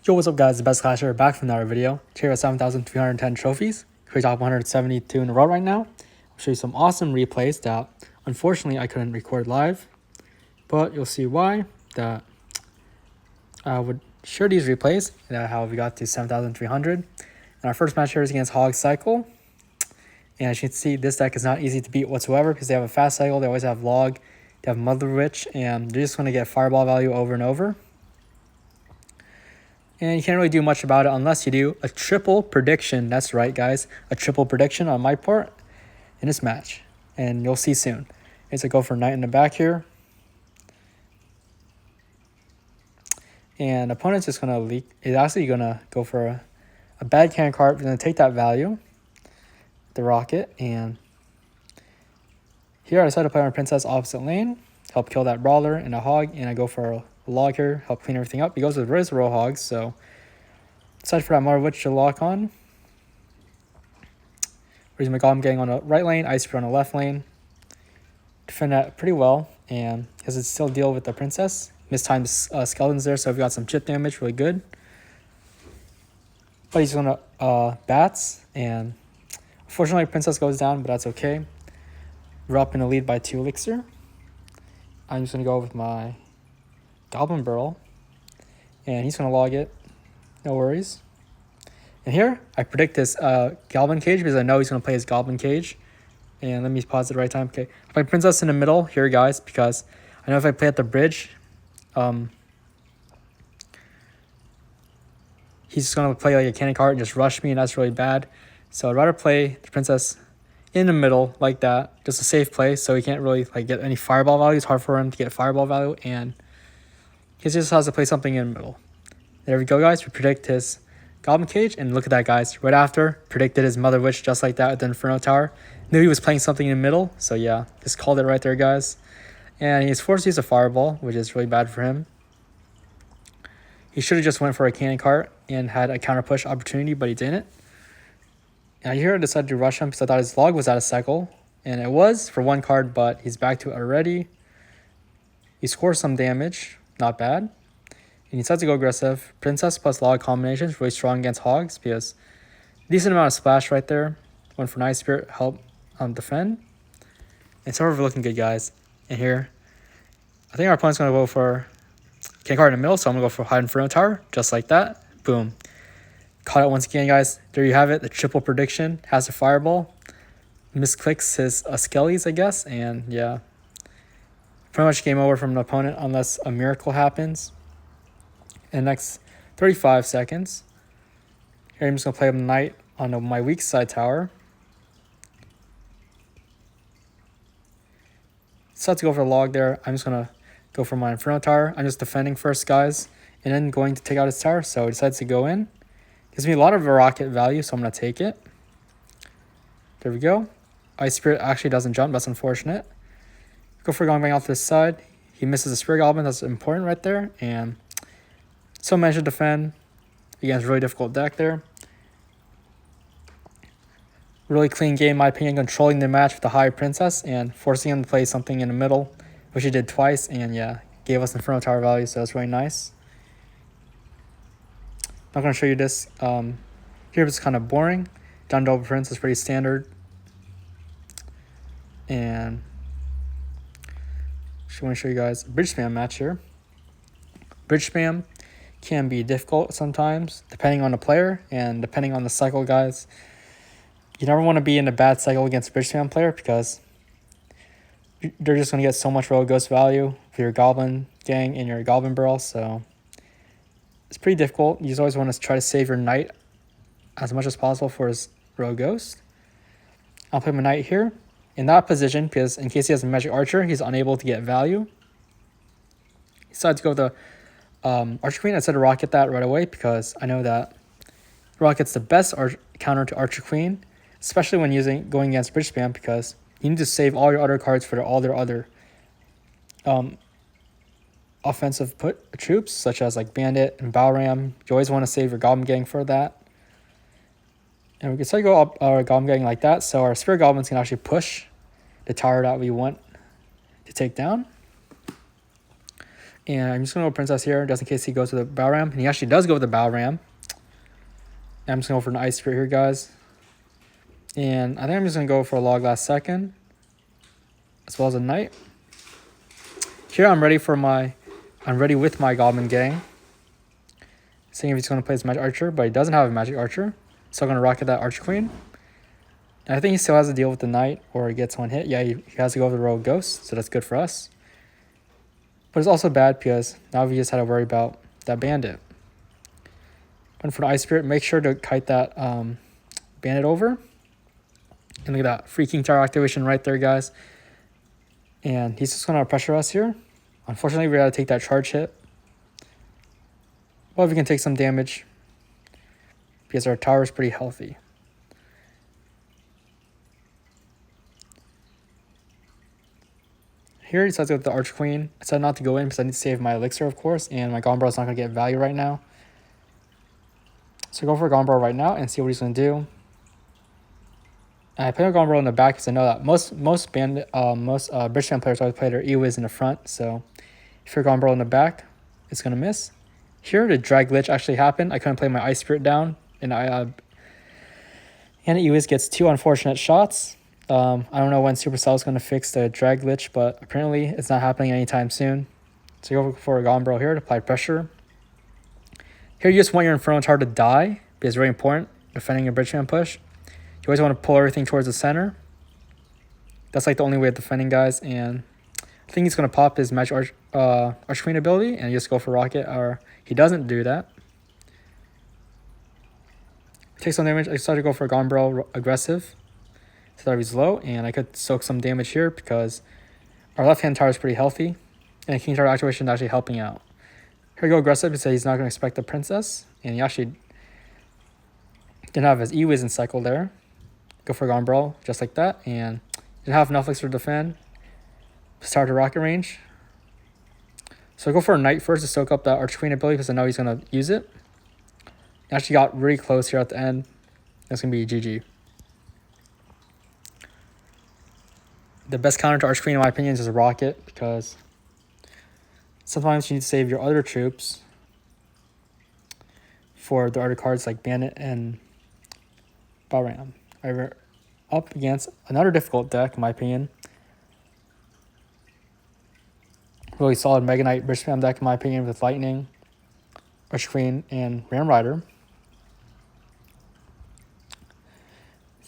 Yo, what's up guys, the best clasher back from another video. Here with 7,310 trophies. Create top 172 in a row right now. I'll show you some awesome replays that unfortunately I couldn't record live, but you'll see why that I would share these replays and how we got to 7,300. And our first match here is against Hog Cycle. And as you can see, this deck is not easy to beat whatsoever because they have a fast cycle, they always have log, they have Mother Witch, and they're just going to get fireball value over and over. And you can't really do much about it unless you do a triple prediction. That's right, guys. A triple prediction on my part in this match. And you'll see soon. It's a go for knight in the back here. And opponent's just going to leak. It's actually going to go for a bad cannon card. We're going to take that value, the rocket. And here I decided to play my princess opposite lane. Help kill that brawler and a hog. And I go for a log here, help clean everything up. He goes with Riz row hogs, so decided for that Mother Witch to lock on. Reason my Golem gang on the right lane, Ice Spear on the left lane. Defend that pretty well, and because it still deal with the princess. Mistimed skeletons there, so we've got some chip damage, really good. But he's gonna bats, and unfortunately princess goes down, but that's okay. We're up in the lead by 2 elixir. I'm just gonna go with my Goblin Burl, and he's going to log it. No worries. And here, I predict this Goblin Cage because I know he's going to play his Goblin Cage. And let me pause at the right time. Okay, I play Princess in the middle here, guys, because I know if I play at the bridge, he's going to play like a cannon cart and just rush me, and that's really bad. So I'd rather play the Princess in the middle like that, just a safe play, so he can't really like get any fireball value. It's hard for him to get fireball value, and he just has to play something in the middle. There we go, guys. We predict his Goblin Cage. And look at that, guys. Right after, predicted his Mother Witch just like that with the Inferno Tower. Knew he was playing something in the middle. So, yeah, just called it right there, guys. And he's forced to use a Fireball, which is really bad for him. He should have just went for a Cannon Cart and had a counter push opportunity, but he didn't. And here I decided to rush him because I thought his log was out of cycle. And it was for 1 card, but he's back to it already. He scores some damage. Not bad. And he decides to go aggressive. Princess plus log combination is really strong against hogs because decent amount of splash right there. Went for Night Spirit, help defend. And so we're looking good, guys. And here, I think our opponent's going to go for King card in the middle, so I'm going to go for High Inferno Tower, just like that. Boom. Caught it once again, guys. There you have it. The triple prediction has a fireball. Misclicks his skellies, I guess. And yeah. Pretty much game over from an opponent unless a miracle happens in the next 35 seconds. Here I'm just going to play a knight on my weak side tower. Decide to go for a log there. I'm just going to go for my Inferno Tower. I'm just defending first, guys, and then going to take out his tower. So he decides to go in. Gives me a lot of rocket value, so I'm going to take it. There we go. Ice Spirit actually doesn't jump. That's unfortunate. Go for Gong Bang off this side. He misses a Spirit Goblin. That's important right there. And so managed to defend against a really difficult deck there. Really clean game, in my opinion. Controlling the match with the high princess and forcing him to play something in the middle, which he did twice. And yeah, gave us Inferno Tower value, so that's really nice. Not going to show you this. Here it's kind of boring. Down double prince is pretty standard. And I want to show you guys a bridge spam match here. Bridge spam can be difficult sometimes, depending on the player and depending on the cycle, guys. You never want to be in a bad cycle against a bridge spam player because they're just going to get so much royal ghost value for your goblin gang and your goblin burl. So it's pretty difficult. You just always want to try to save your knight as much as possible for his royal ghost. I'll play my knight here in that position because in case he has a magic archer, he's unable to get value. He decided to go with the Archer Queen. I said to rocket that right away because I know that rocket's the best counter to Archer Queen, especially when going against bridge spam because you need to save all your other cards for all their other offensive troops, such as like Bandit and Balram. You always want to save your Goblin Gang for that. And we can start to go up our Goblin Gang like that, so our Spirit Goblins can actually push the tower that we want to take down. And I'm just going to go Princess here, just in case he goes with the Bow Ram. And he actually does go with the Bow Ram. And I'm just going to go for an Ice Spirit here, guys. And I think I'm just going to go for a Log last second, as well as a Knight. Here I'm ready with my Goblin Gang. Seeing if he's going to play his Magic Archer, but he doesn't have a Magic Archer. So I'm going to rocket that Archer Queen. And I think he still has to deal with the Knight, or he gets one hit. Yeah, he has to go with the Rogue Ghost, so that's good for us. But it's also bad because now we just had to worry about that Bandit. And for the Ice Spirit, make sure to kite that Bandit over. And look at that, free King Tower activation right there, guys. And he's just going to pressure us here. Unfortunately, we got to take that charge hit. Well, we can take some damage because our tower is pretty healthy. Here he decides to go with the Arch Queen. I decided not to go in because I need to save my elixir, of course, and my Goblin is not going to get value right now. So go for a Goblin right now and see what he's going to do. And I play a Goblin in the back because I know that most Bridgetown players always play their E-Wiz in the front. So if you're Goblin in the back, it's going to miss. Here, the drag glitch actually happened. I couldn't play my Ice Spirit down, and E-Wiz gets 2 unfortunate shots. I don't know when Supercell is going to fix the drag glitch, but apparently it's not happening anytime soon. So you go for a Goblin here to apply pressure. Here you just want your Inferno Tower to die, because it's very important, defending a Bridgetown push. You always want to pull everything towards the center. That's like the only way of defending, guys, and I think he's going to pop his Magic Arch Queen ability and just go for Rocket, or he doesn't do that. Take some damage. I decided to go for a Gombrel aggressive so that he's low, and I could soak some damage here because our left-hand tower is pretty healthy, and King Tower activation is actually helping out. Here we go aggressive because he's not going to expect the Princess, and he actually didn't have his E-Wiz in cycle there. Go for a Gombrel just like that, and didn't have enough elixir to defend. Start to rocket range. So I go for a Knight first to soak up that Arch Queen ability because I know he's going to use it. Actually got really close here at the end. That's going to be GG. The best counter to Arch Queen, in my opinion, is a Rocket because sometimes you need to save your other troops for the other cards like Bandit and Bow Ram. However, up against another difficult deck, in my opinion. Really solid Mega Knight Bridge Spam deck, in my opinion, with Lightning, Arch Queen, and Ram Rider.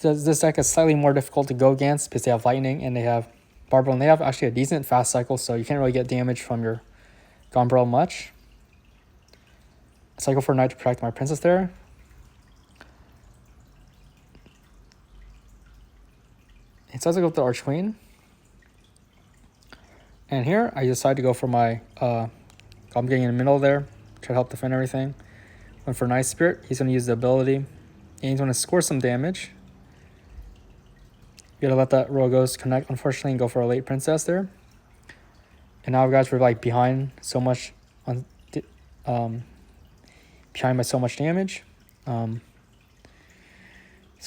This deck is slightly more difficult to go against because they have Lightning and they have Barbell, and they have actually a decent fast cycle, so you can't really get damage from your Gombrel much. So I go for a Knight to protect my Princess there. And so I go with the Arch Queen. And here I decide to go for my Goblin Gang in the middle there, try to help defend everything. Went for Nice Spirit. He's going to use the ability, and he's going to score some damage. You gotta let that Royal Ghost connect, unfortunately, and go for a late Princess there. And now guys, we're like behind so much on behind by so much damage. So we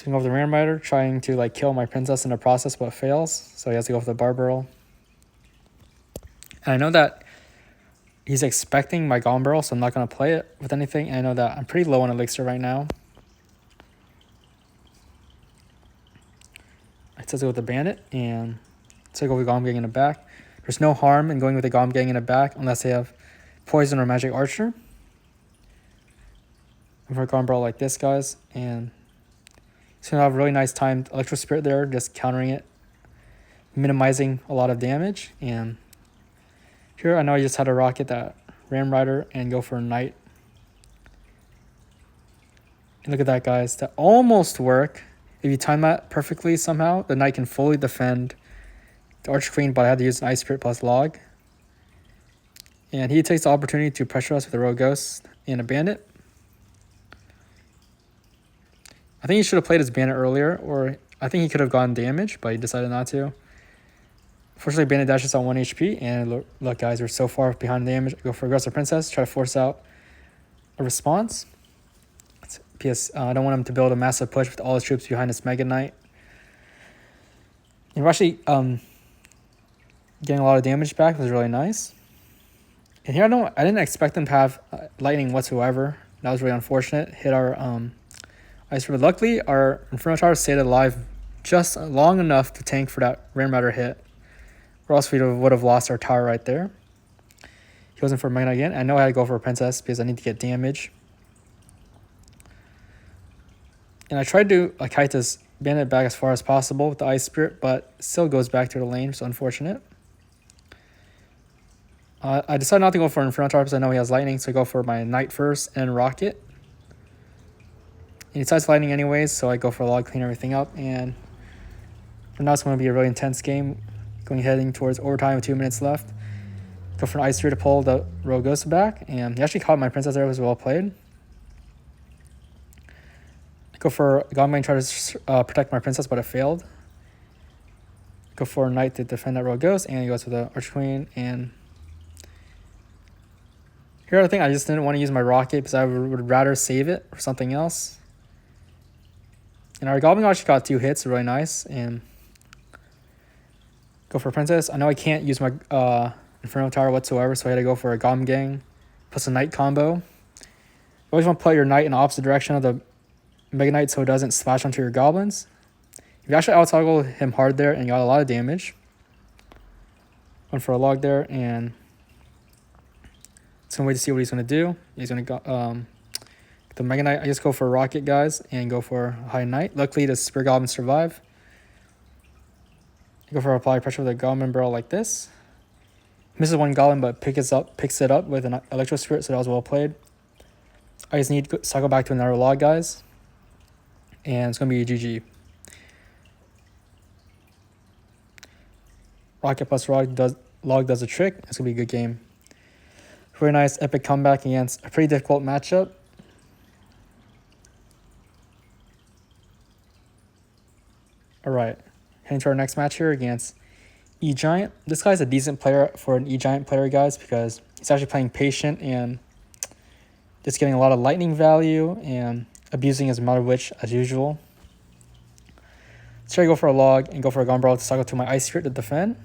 can go with the Ram Rider, trying to like kill my Princess in the process, but fails. So he has to go for the Barbarrel. And I know that he's expecting my Gombrel, so I'm not gonna play it with anything. And I know that I'm pretty low on elixir right now. It says go with the Bandit, and so go with the Goblin Gang in the back. There's no harm in going with the Goblin Gang in the back unless they have Poison or Magic Archer. And for a Gombrel like this, guys, and he's going to have a really nice timed Electro Spirit there, just countering it, minimizing a lot of damage. And here I know I just had to rocket that Ram Rider and go for a Knight. And look at that, guys. That almost worked. If you time that perfectly somehow, the Knight can fully defend the Arch Queen, but I had to use an Ice Spirit plus Log. And he takes the opportunity to pressure us with a Rogue Ghost and a Bandit. I think he should have played his Bandit earlier, or I think he could have gotten damage, but he decided not to. Fortunately, Bandit dashes on 1 HP, and look guys, we're so far behind the damage. I go for Aggressive Princess, try to force out a response. Because I don't want him to build a massive push with all his troops behind this Mega Knight. And we're actually getting a lot of damage back, which was really nice. And here I didn't expect them to have lightning whatsoever. That was really unfortunate. Hit our ice river. Luckily, our Inferno Tower stayed alive just long enough to tank for that Random Matter hit. Or else we would have lost our tower right there. He wasn't for Mega Knight again. I know I had to go for a Princess because I need to get damage. And I tried to kite this Bandit back as far as possible with the Ice Spirit, but still goes back to the lane, so unfortunate. I decided not to go for Inferno Tower because I know he has lightning, so I go for my Knight first and Rocket. And he decides lightning anyways, so I go for a log, clean everything up, and for now it's going to be a really intense game, heading towards overtime with 2 minutes left. Go for an Ice Spear to pull the Rogue Ghost back, and he actually caught my Princess there. It was well played. Go for Goblin, try to protect my Princess, but it failed. Go for a Knight to defend that Rogue Ghost, and he goes for the Arch Queen. And here I think I just didn't want to use my Rocket because I would rather save it for something else. And our Goblin actually got 2 hits, really nice. And go for a Princess. I know I can't use my Inferno Tower whatsoever, so I had to go for a Goblin Gang plus a Knight combo. You always want to play your Knight in the opposite direction of the Mega Knight so it doesn't splash onto your Goblins. You actually out-toggle him hard there and got a lot of damage. Went for a log there, and it's gonna wait to see what he's gonna do. He's gonna go the Mega Knight. I just go for a Rocket, guys, and go for a High Knight. Luckily, the Spear Goblins survive. I go for apply pressure with a Goblin Barrel like this. Misses one Goblin, but picks it up with an Electro Spirit, so that was well played. I just need to cycle back to another log, guys, and it's gonna be a GG. Rocket plus log does a trick. It's gonna be a good game. Very nice epic comeback against a pretty difficult matchup. All right, heading to our next match here against Egiant. This guy's a decent player for an Egiant player, guys, because he's actually playing patient and just getting a lot of lightning value and abusing his Mother Witch as usual. So I go for a log and go for a Gumbrel to cycle to my Ice Spirit to defend.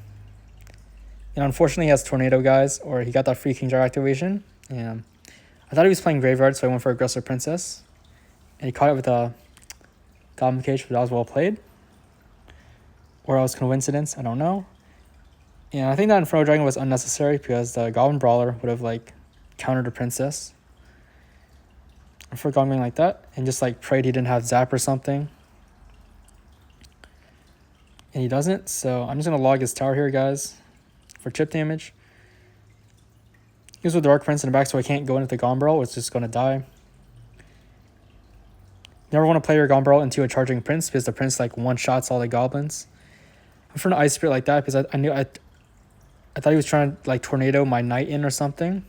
And unfortunately, he has Tornado, guys, or he got that free King Jar activation. And I thought he was playing Graveyard, so I went for Aggressor Princess. And he caught it with a Goblin Cage, but that was well played. Or else coincidence, I don't know. And I think that Inferno Dragon was unnecessary because the Goblin Brawler would have countered the Princess. For Goblin like that, and just prayed he didn't have Zap or something. And he doesn't, so I'm just gonna log his tower here, guys, for chip damage. Use with Dark Prince in the back so I can't go into the Gombrel, it's just gonna die. Never want to play your Gombrel into a charging Prince because the Prince one-shots all the Goblins. I'm for an Ice Spirit like that because I thought he was trying to Tornado my Knight in or something.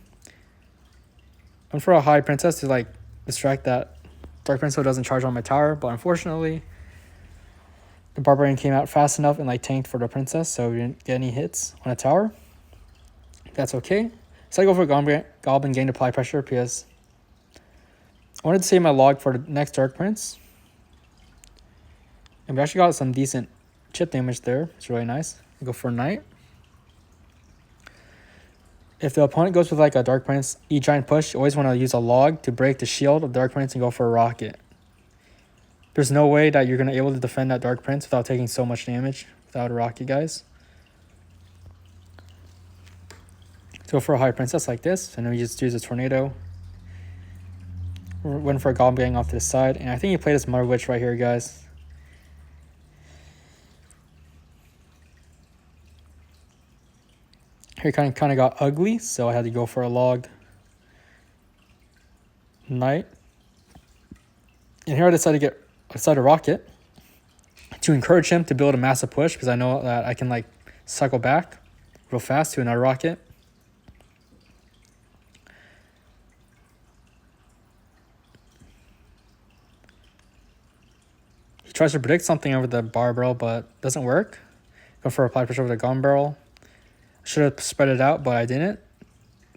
I'm for a High Princess to distract that Dark Prince so it doesn't charge on my tower, but unfortunately the Barbarian came out fast enough and tanked for the Princess, so we didn't get any hits on a tower. That's okay. So I go for a Goblin Gang to apply pressure because I wanted to save my log for the next Dark Prince. And we actually got some decent chip damage there. It's really nice. I go for a Knight. If the opponent goes with a Dark Prince E-Giant push, you always want to use a log to break the shield of Dark Prince and go for a Rocket. There's no way that you're going to be able to defend that Dark Prince without taking so much damage without a Rocket, guys. Go for a High Princess like this, and then we just use a Tornado. Went for a Goblin Gang off to the side, and I think he played his Mother Witch right here, guys. Here kind of got ugly, so I had to go for a log Knight. And here I decided to Rocket to encourage him to build a massive push because I know that I can cycle back real fast to another Rocket. He tries to predict something over the Barbell, but doesn't work. Go for apply pressure with a Gun Barrel. Should have spread it out, but I didn't.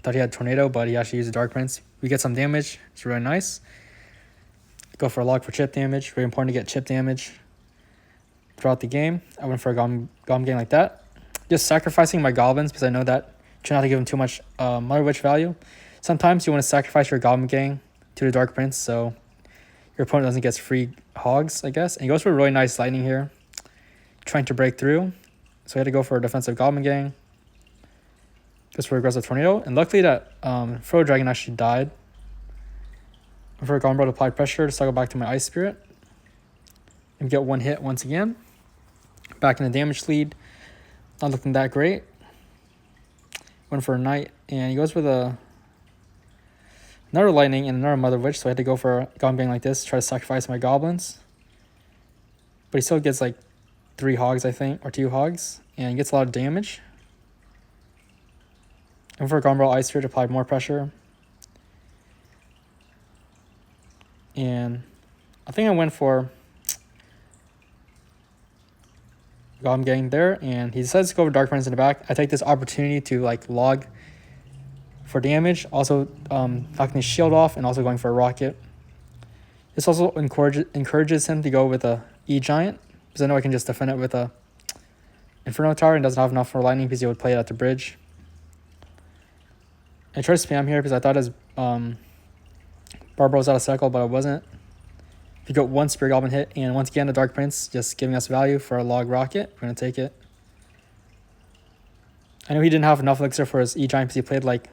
Thought he had Tornado, but he actually used a Dark Prince. We get some damage. It's really nice. Go for a log for chip damage. Very important to get chip damage throughout the game. I went for a Goblin Gang like that. Just sacrificing my Goblins because I know that try not to give him too much Mother Witch value. Sometimes you want to sacrifice your Goblin Gang to the Dark Prince so your opponent doesn't get free hogs, I guess. And he goes for a really nice lightning here, trying to break through. So he had to go for a defensive Goblin Gang. Goes for aggressive Tornado. And luckily that Frodo Dragon actually died. And for a Goblin Bro to apply pressure to cycle back to my Ice Spirit. And get one hit once again. Back in the damage lead. Not looking that great. Went for a Knight. And he goes with another Lightning and another Mother Witch. So I had to go for a Goblin Gang like this. Try to sacrifice my Goblins. But he still gets like 3 Hogs, I think. Or 2 Hogs. And he gets a lot of damage. And for a Goblin Bro Ice Spirit to apply more pressure. And I think I went for Goblin Gang there, and he decides to go over Dark Prince in the back. I take this opportunity to like log for damage, also knocking his shield off and also going for a rocket. This also encourages him to go with a Egiant, because I know I can just defend it with a Inferno Tower and doesn't have enough for lightning because he would play it at the bridge. I tried to spam here because I thought his Barbara was out of cycle, but it wasn't. If you got one Spirit Goblin hit, and once again, the Dark Prince just giving us value for a log rocket. We're going to take it. I know he didn't have enough elixir for his E-Giant because he played like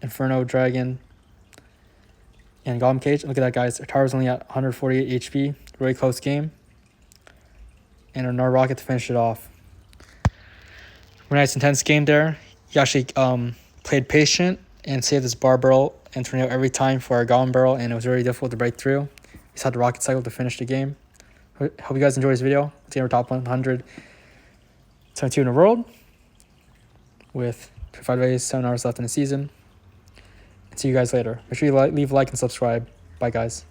Inferno, Dragon, and Goblin Cage. Look at that, guys. Our tower's only at 148 HP. Really close game. And another rocket to finish it off. Really nice, intense game there. He actually played patient and saved his Bar Barrel and Tornado every time for our Goblin Barrel, and it was really difficult to break through. He's had the Rocket Cycle to finish the game. Hope you guys enjoyed this video. Let's get our top 172 in the world with 5 days, 7 hours left in the season. And see you guys later. Make sure you leave a like and subscribe. Bye, guys.